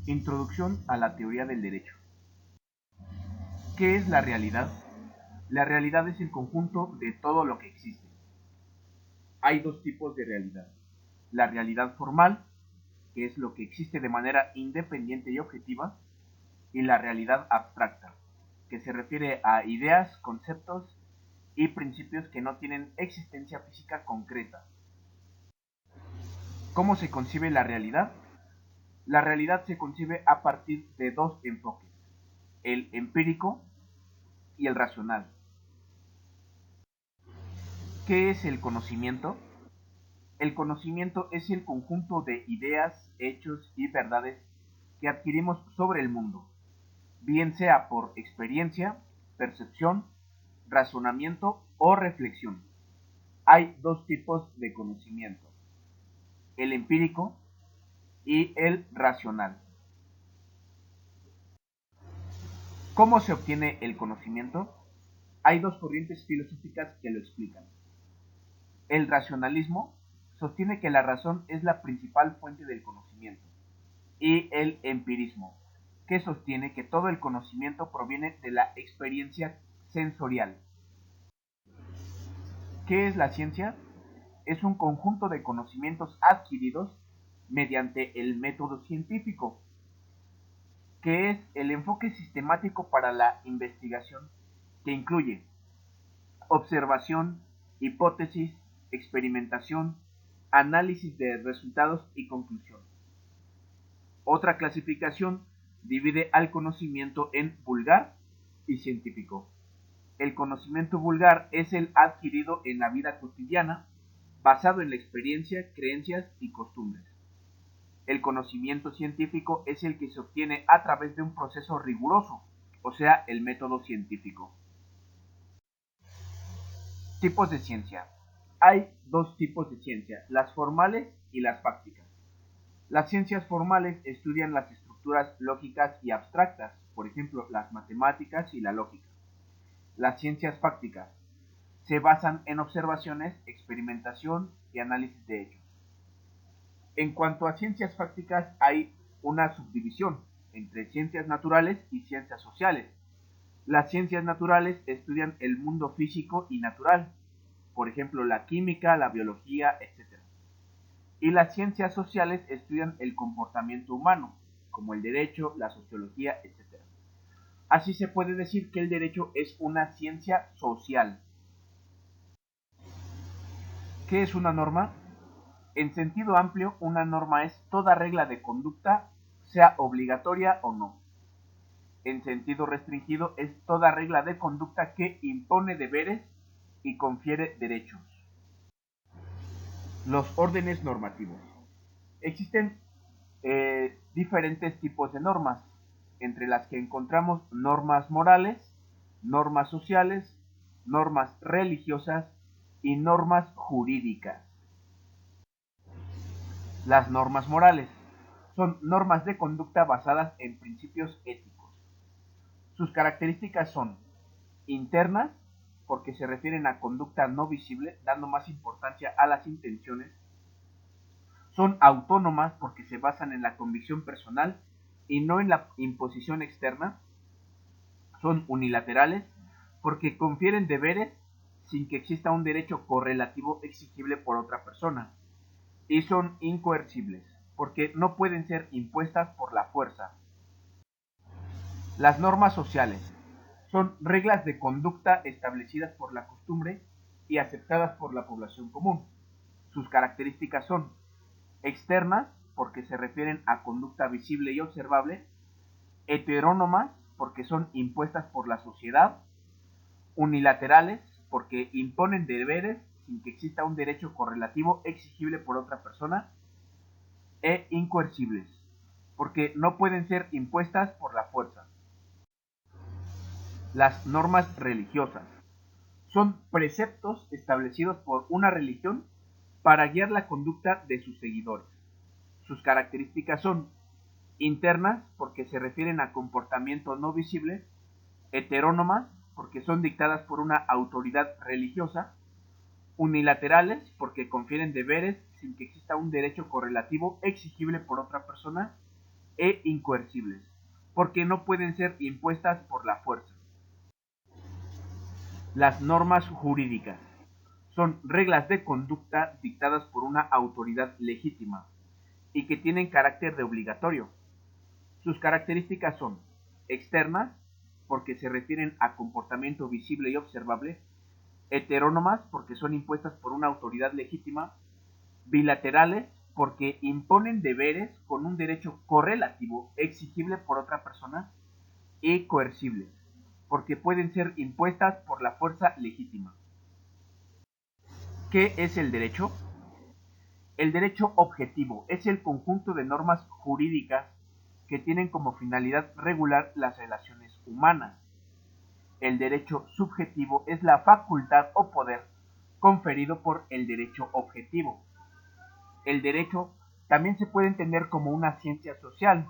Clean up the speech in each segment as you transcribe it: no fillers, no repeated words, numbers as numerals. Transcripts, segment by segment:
Introducción a la teoría del derecho. ¿Qué es la realidad? La realidad es el conjunto de todo lo que existe. Hay dos tipos de realidad. La realidad formal, que es lo que existe de manera independiente y objetiva, y la realidad abstracta, que se refiere a ideas, conceptos y principios que no tienen existencia física concreta. ¿Cómo se concibe la realidad? La realidad se concibe a partir de dos enfoques, el empírico y el racional. ¿Qué es el conocimiento? El conocimiento es el conjunto de ideas, hechos y verdades que adquirimos sobre el mundo, bien sea por experiencia, percepción, razonamiento o reflexión. Hay dos tipos de conocimiento, el empírico y el racional. ¿Cómo se obtiene el conocimiento? Hay dos corrientes filosóficas que lo explican. El racionalismo sostiene que la razón es la principal fuente del conocimiento, y el empirismo, que sostiene que todo el conocimiento proviene de la experiencia sensorial. ¿Qué es la ciencia? Es un conjunto de conocimientos adquiridos mediante el método científico, que es el enfoque sistemático para la investigación que incluye observación, hipótesis, experimentación, análisis de resultados y conclusión. Otra clasificación divide al conocimiento en vulgar y científico. El conocimiento vulgar es el adquirido en la vida cotidiana, basado en la experiencia, creencias y costumbres. El conocimiento científico es el que se obtiene a través de un proceso riguroso, o sea, el método científico. Tipos de ciencia. Hay dos tipos de ciencia, las formales y las fácticas. Las ciencias formales estudian las estructuras lógicas y abstractas, por ejemplo, las matemáticas y la lógica. Las ciencias fácticas se basan en observaciones, experimentación y análisis de hechos. En cuanto a ciencias fácticas, hay una subdivisión entre ciencias naturales y ciencias sociales. Las ciencias naturales estudian el mundo físico y natural, por ejemplo, la química, la biología, etc. Y las ciencias sociales estudian el comportamiento humano, como el derecho, la sociología, etc. Así se puede decir que el derecho es una ciencia social. ¿Qué es una norma? En sentido amplio, una norma es toda regla de conducta, sea obligatoria o no. En sentido restringido, es toda regla de conducta que impone deberes y confiere derechos. Los órdenes normativos. Existen diferentes tipos de normas, entre las que encontramos normas morales, normas sociales, normas religiosas y normas jurídicas. Las normas morales son normas de conducta basadas en principios éticos. Sus características son internas, porque se refieren a conducta no visible, dando más importancia a las intenciones. Son autónomas porque se basan en la convicción personal y no en la imposición externa. Son unilaterales porque confieren deberes sin que exista un derecho correlativo exigible por otra persona. Y son incoercibles porque no pueden ser impuestas por la fuerza. Las normas sociales son reglas de conducta establecidas por la costumbre y aceptadas por la población común. Sus características son externas, porque se refieren a conducta visible y observable, heterónomas, porque son impuestas por la sociedad, unilaterales, porque imponen deberes sin que exista un derecho correlativo exigible por otra persona, e incoercibles, porque no pueden ser impuestas por la fuerza. Las normas religiosas son preceptos establecidos por una religión para guiar la conducta de sus seguidores. Sus características son internas, porque se refieren a comportamiento no visible, heterónomas, porque son dictadas por una autoridad religiosa, unilaterales, porque confieren deberes sin que exista un derecho correlativo exigible por otra persona, e incoercibles, porque no pueden ser impuestas por la fuerza. Las normas jurídicas son reglas de conducta dictadas por una autoridad legítima y que tienen carácter de obligatorio. Sus características son externas, porque se refieren a comportamiento visible y observable; heterónomas, porque son impuestas por una autoridad legítima; bilaterales, porque imponen deberes con un derecho correlativo exigible por otra persona; y coercibles, porque pueden ser impuestas por la fuerza legítima. ¿Qué es el derecho? El derecho objetivo es el conjunto de normas jurídicas que tienen como finalidad regular las relaciones humanas. El derecho subjetivo es la facultad o poder conferido por el derecho objetivo. El derecho también se puede entender como una ciencia social,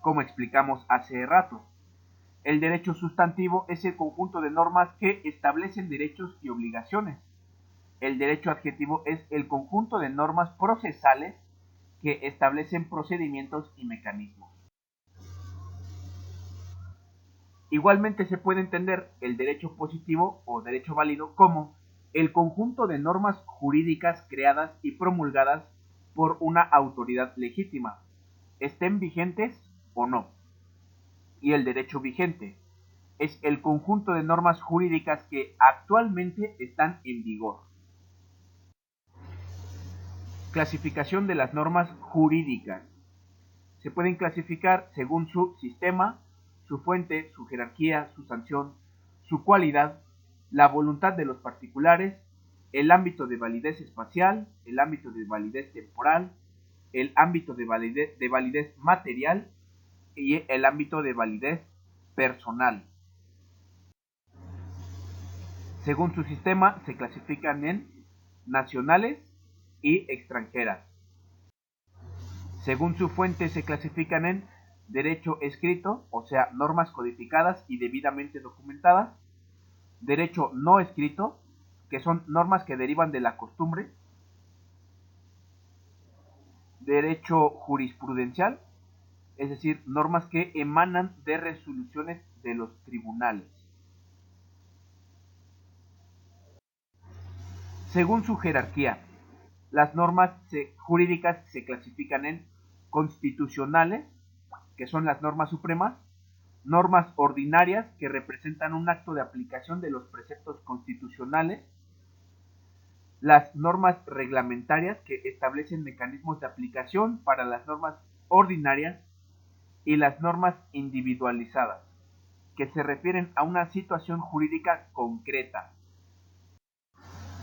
como explicamos hace rato. El derecho sustantivo es el conjunto de normas que establecen derechos y obligaciones. El derecho adjetivo es el conjunto de normas procesales que establecen procedimientos y mecanismos. Igualmente se puede entender el derecho positivo o derecho válido como el conjunto de normas jurídicas creadas y promulgadas por una autoridad legítima, estén vigentes o no. Y el derecho vigente es el conjunto de normas jurídicas que actualmente están en vigor. Clasificación de las normas jurídicas. Se pueden clasificar según su sistema, su fuente, su jerarquía, su sanción, su cualidad, la voluntad de los particulares, el ámbito de validez espacial, el ámbito de validez temporal, el ámbito de validez material y el ámbito de validez personal. Según su sistema, se clasifican en nacionales y extranjeras. Según su fuente, se clasifican en derecho escrito, o sea, normas codificadas y debidamente documentadas; derecho no escrito, que son normas que derivan de la costumbre; derecho jurisprudencial, es decir, normas que emanan de resoluciones de los tribunales. Según su jerarquía, las normas jurídicas se clasifican en constitucionales, que son las normas supremas; normas ordinarias, que representan un acto de aplicación de los preceptos constitucionales; las normas reglamentarias, que establecen mecanismos de aplicación para las normas ordinarias; y las normas individualizadas, que se refieren a una situación jurídica concreta.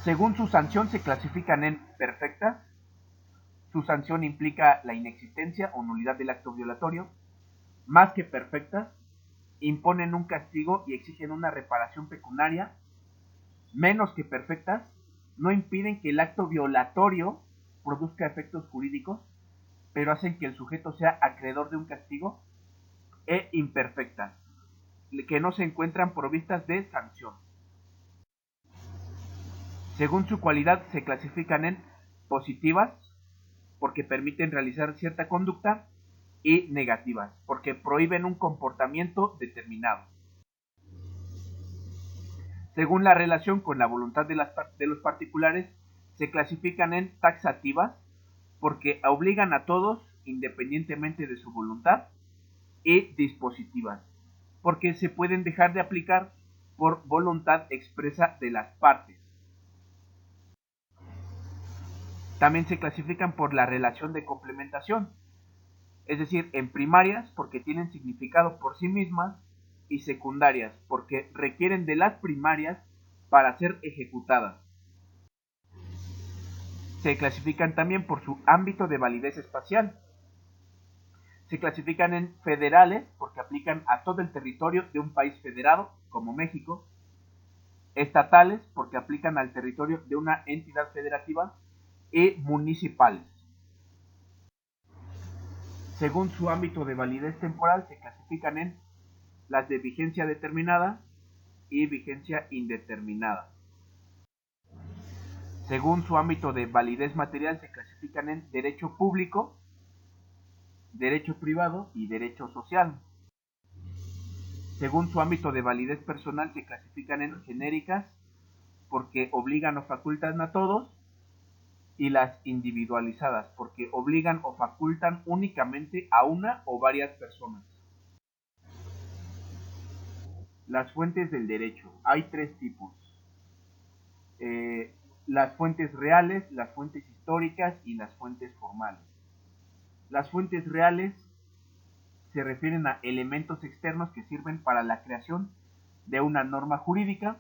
Según su sanción se clasifican en perfectas. Su sanción implica la inexistencia o nulidad del acto violatorio; más que perfectas, imponen un castigo y exigen una reparación pecuniaria; menos que perfectas, no impiden que el acto violatorio produzca efectos jurídicos, pero hacen que el sujeto sea acreedor de un castigo; e imperfectas, que no se encuentran provistas de sanción. Según su cualidad se clasifican en positivas, porque permiten realizar cierta conducta; y negativas, porque prohíben un comportamiento determinado. Según la relación con la voluntad de los particulares, se clasifican en taxativas, porque obligan a todos independientemente de su voluntad; y dispositivas, porque se pueden dejar de aplicar por voluntad expresa de las partes. También se clasifican por la relación de complementación, es decir, en primarias, porque tienen significado por sí mismas; y secundarias, porque requieren de las primarias para ser ejecutadas. Se clasifican también por su ámbito de validez espacial. Se clasifican en federales, porque aplican a todo el territorio de un país federado, como México; estatales, porque aplican al territorio de una entidad federativa; y municipales. Según su ámbito de validez temporal, se clasifican en las de vigencia determinada y vigencia indeterminada. Según su ámbito de validez material, se clasifican en derecho público, derecho privado y derecho social. Según su ámbito de validez personal se clasifican en genéricas porque obligan o facultan a todos, y las individualizadas porque obligan o facultan únicamente a una o varias personas. Las fuentes del derecho. Hay tres tipos. Las fuentes reales, las fuentes históricas y las fuentes formales. Las fuentes reales se refieren a elementos externos que sirven para la creación de una norma jurídica.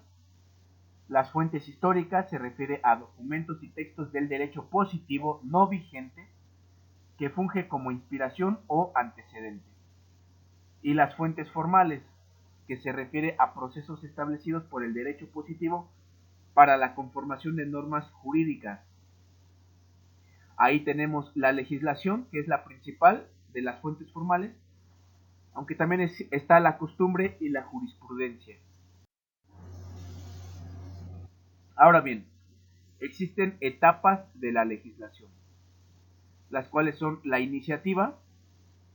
Las fuentes históricas se refiere a documentos y textos del derecho positivo no vigente que funge como inspiración o antecedente. Y las fuentes formales, que se refiere a procesos establecidos por el derecho positivo para la conformación de normas jurídicas. Ahí tenemos la legislación, que es la principal de las fuentes formales, aunque también está la costumbre y la jurisprudencia. Ahora bien, existen etapas de la legislación, las cuales son la iniciativa,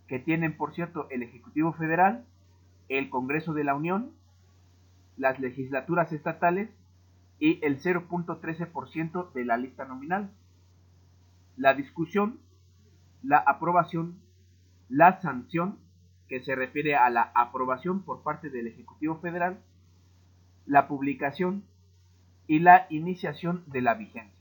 que tienen, por cierto, el Ejecutivo Federal, el Congreso de la Unión, las legislaturas estatales y el 0.13% de la lista nominal. La discusión, la aprobación, la sanción, que se refiere a la aprobación por parte del Ejecutivo Federal, la publicación y la iniciación de la vigencia.